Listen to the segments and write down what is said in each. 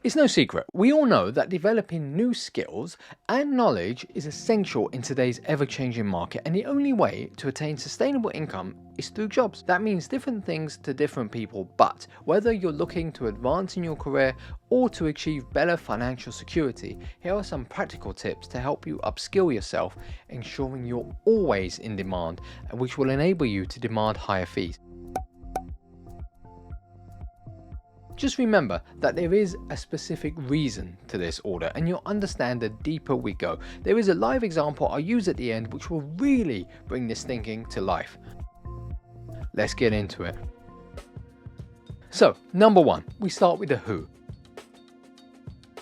It's no secret, we all know that developing new skills and knowledge is essential in today's ever-changing market, and the only way to attain sustainable income is through jobs. That means different things to different people, but whether you're looking to advance in your career or to achieve better financial security, here are some practical tips to help you upskill yourself, ensuring you're always in demand, which will enable you to demand higher fees. Just remember that there is a specific reason to this order, and you'll understand the deeper we go. There is a live example I'll use at the end which will really bring this thinking to life. Let's get into it. So, number one, we start with the who.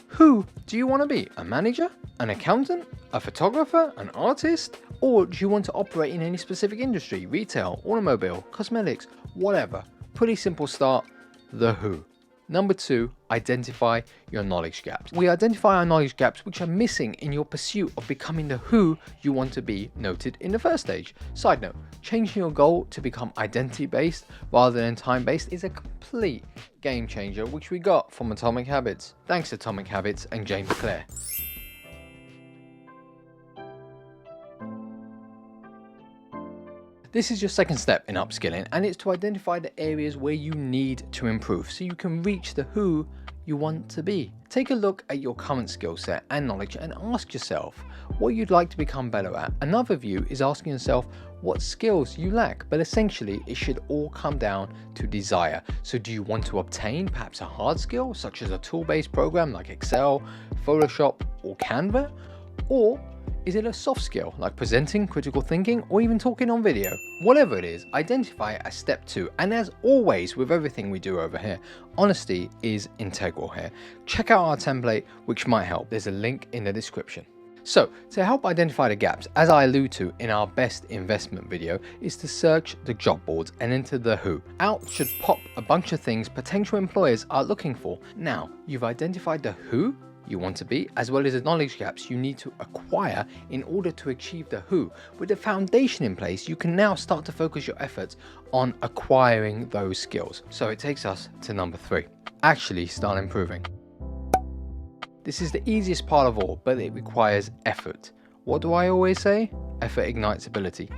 Who do you want to be? A manager? An accountant? A photographer? An artist? Or do you want to operate in any specific industry? Retail, automobile, cosmetics, whatever. Pretty simple start, the who. Number two, identify your knowledge gaps. We identify our knowledge gaps which are missing in your pursuit of becoming the who you want to be noted in the first stage. Side note, changing your goal to become identity based rather than time based is a complete game changer, which we got from Atomic Habits. Thanks Atomic Habits and James Clear. This is your second step in upskilling, and it's to identify the areas where you need to improve so you can reach the who you want to be. Take a look at your current skill set and knowledge and ask yourself what you'd like to become better at. Another view is asking yourself what skills you lack, but essentially it should all come down to desire. So do you want to obtain perhaps a hard skill such as a tool-based program like Excel, Photoshop or Canva? Or is it a soft skill like presenting, critical thinking, or even talking on video? Whatever it is, identify it as step two. And as always with everything we do over here, honesty is integral here. Check out our template which might help. There's a link in the description. So to help identify the gaps, as I allude to in our best investment video, is to search the job boards and enter the who. Out should pop a bunch of things potential employers are looking for. Now you've identified the who you want to be, as well as the knowledge gaps you need to acquire in order to achieve the who. With the foundation in place, you can now start to focus your efforts on acquiring those skills. So it takes us to number three, actually start improving. This is the easiest part of all, but it requires effort. What do I always say? Effort ignites ability.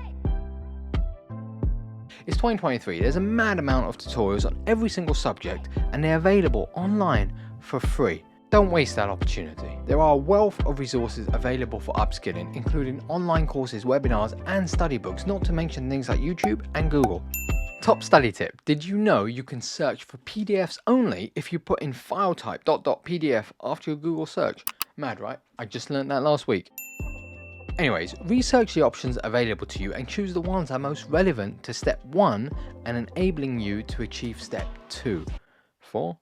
It's 2023, there's a mad amount of tutorials on every single subject, and they're available online for free. Don't waste that opportunity. There are a wealth of resources available for upskilling, including online courses, webinars, and study books, not to mention things like YouTube and Google. Top study tip, did you know you can search for PDFs only if you put in file type .pdf after your Google search? Mad, right? I just learned that last week. Anyways, research the options available to you and choose the ones that are most relevant to step one and enabling you to achieve step 2. 4.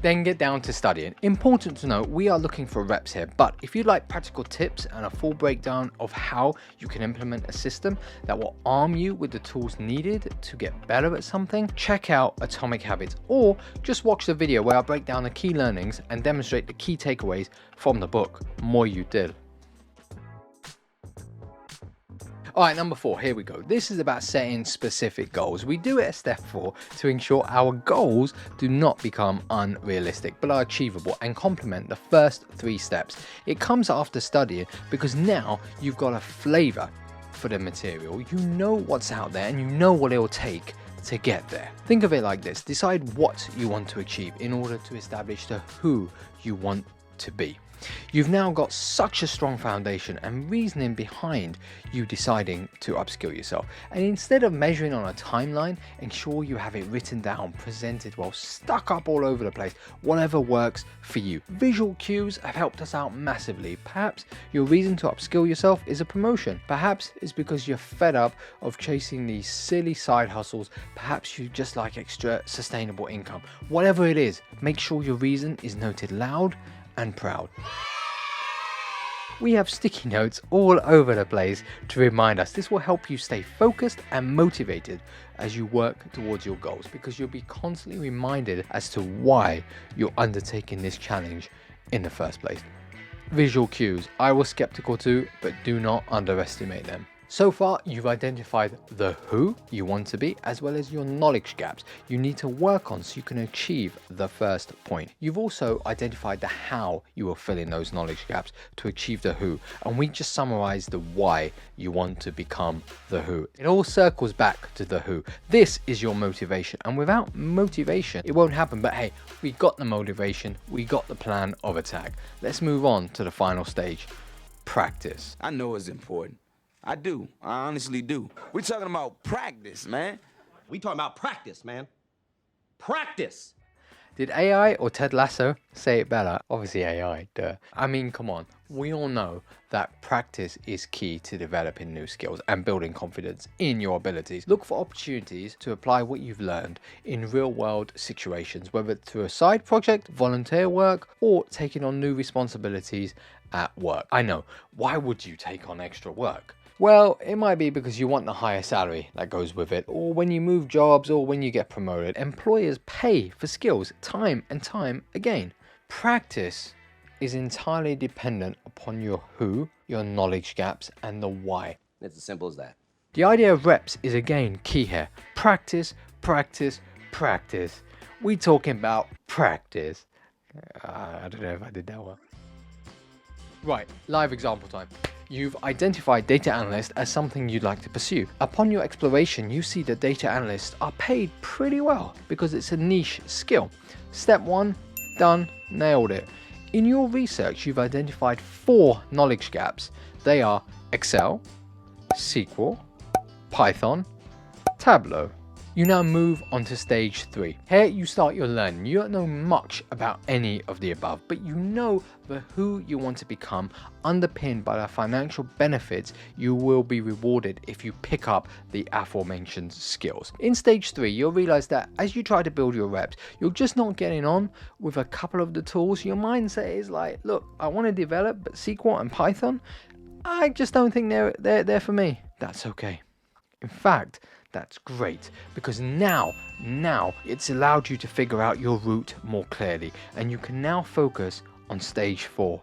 Then get down to studying. Important to note, we are looking for reps here, but if you'd like practical tips and a full breakdown of how you can implement a system that will arm you with the tools needed to get better at something, check out Atomic Habits, or just watch the video where I break down the key learnings and demonstrate the key takeaways from the book. More you did. Alright, number 4, here we go. This is about setting specific goals. We do it at step 4 to ensure our goals do not become unrealistic, but are achievable and complement the first 3 steps. It comes after studying because now you've got a flavour for the material. You know what's out there and you know what it will take to get there. Think of it like this. Decide what you want to achieve in order to establish the who you want to be. You've now got such a strong foundation and reasoning behind you deciding to upskill yourself. And instead of measuring on a timeline, ensure you have it written down, presented well, stuck up all over the place, whatever works for you. Visual cues have helped us out massively. Perhaps your reason to upskill yourself is a promotion. Perhaps it's because you're fed up of chasing these silly side hustles. Perhaps you just like extra sustainable income. Whatever it is, make sure your reason is noted loud and proud. We have sticky notes all over the place to remind us. This will help you stay focused and motivated as you work towards your goals, because you'll be constantly reminded as to why you're undertaking this challenge in the first place. Visual cues, I was skeptical too, but do not underestimate them. So far, you've identified the who you want to be, as well as your knowledge gaps you need to work on so you can achieve the first point. You've also identified the how you will fill in those knowledge gaps to achieve the who, and we just summarized the why you want to become the who. It all circles back to the who. This is your motivation, and without motivation, it won't happen. But hey, we got the motivation, we got the plan of attack. Let's move on to the final stage, practice. I know it's important. I do. I honestly do. We're talking about practice, man. We talking about practice, man. Practice. Did AI or Ted Lasso say it better? Obviously AI, duh. I mean, come on. We all know that practice is key to developing new skills and building confidence in your abilities. Look for opportunities to apply what you've learned in real world situations, whether through a side project, volunteer work, or taking on new responsibilities at work. I know, why would you take on extra work? Well, it might be because you want the higher salary that goes with it, or when you move jobs, or when you get promoted. Employers pay for skills time and time again. Practice is entirely dependent upon your who, your knowledge gaps, and the why. It's as simple as that. The idea of reps is again key here. Practice, practice, practice. We talking about practice. I don't know if I did that well. Right, live example time. You've identified data analyst as something you'd like to pursue. Upon your exploration, you see that data analysts are paid pretty well because it's a niche skill. Step 1, done, nailed it. In your research, you've identified 4 knowledge gaps. They are Excel, SQL, Python, Tableau. You now move on to stage 3. Here you start your learning. You don't know much about any of the above, but you know the who you want to become, underpinned by the financial benefits you will be rewarded if you pick up the aforementioned skills. In stage 3, you'll realize that as you try to build your reps, you're just not getting on with a couple of the tools. Your mindset is like, look, I want to develop, but SQL and Python, I just don't think they're for me. That's okay. In fact, that's great, because now it's allowed you to figure out your route more clearly, and you can now focus on stage 4,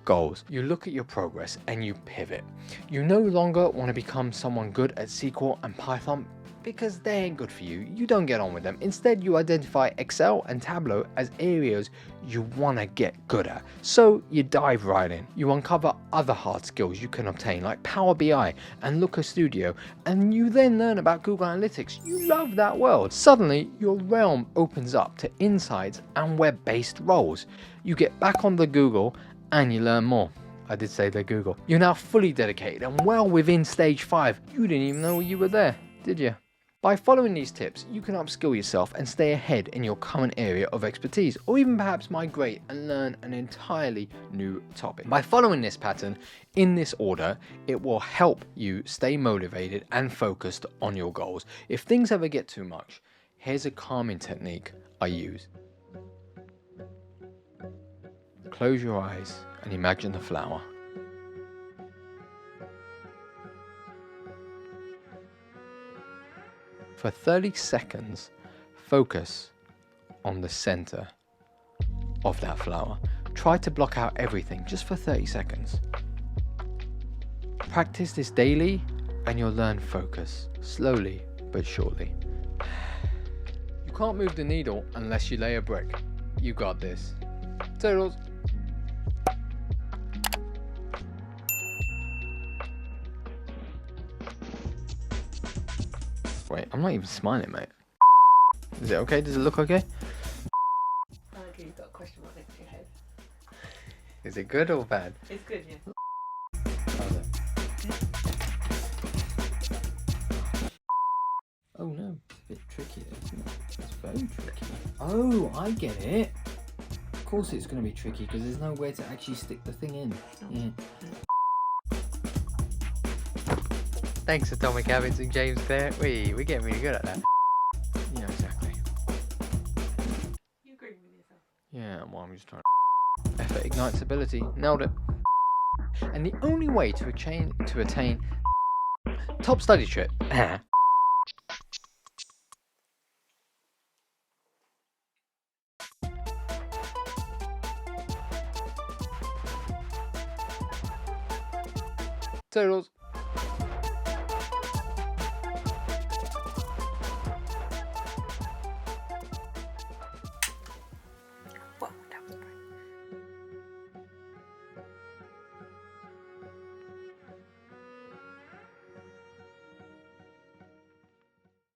goals. You look at your progress and you pivot. You no longer want to become someone good at SQL and Python because they ain't good for you. You don't get on with them. Instead, you identify Excel and Tableau as areas you want to get good at. So you dive right in. You uncover other hard skills you can obtain like Power BI and Looker Studio, and you then learn about Google Analytics. You love that world. Suddenly, your realm opens up to insights and web-based roles. You get back on the Google and you learn more. I did say the Google. You're now fully dedicated and well within stage 5. You didn't even know you were there, did you? By following these tips, you can upskill yourself and stay ahead in your current area of expertise, or even perhaps migrate and learn an entirely new topic. By following this pattern in this order, it will help you stay motivated and focused on your goals. If things ever get too much, here's a calming technique I use. Close your eyes and imagine the flower. For 30 seconds, focus on the center of that flower. Try to block out everything just for 30 seconds. Practice this daily and you'll learn focus, slowly but surely. You can't move the needle unless you lay a brick. You got this. Toodles. Wait, I'm not even smiling, mate. Is it okay? Does it look okay? I like you've got a question mark next to your head. Is it good or bad? It's good, yeah. Oh no, it's a bit tricky there, isn't it? It's very tricky. Oh, I get it. Of course it's going to be tricky because there's nowhere to actually stick the thing in. Yeah. Thanks, Atomic Habits and James Clare. We're getting really good at that. Yeah, exactly. You agree with yourself? Yeah, well, I'm just trying to... Effort ignites ability. Nailed it. And the only way to attain top study trip. Toodles.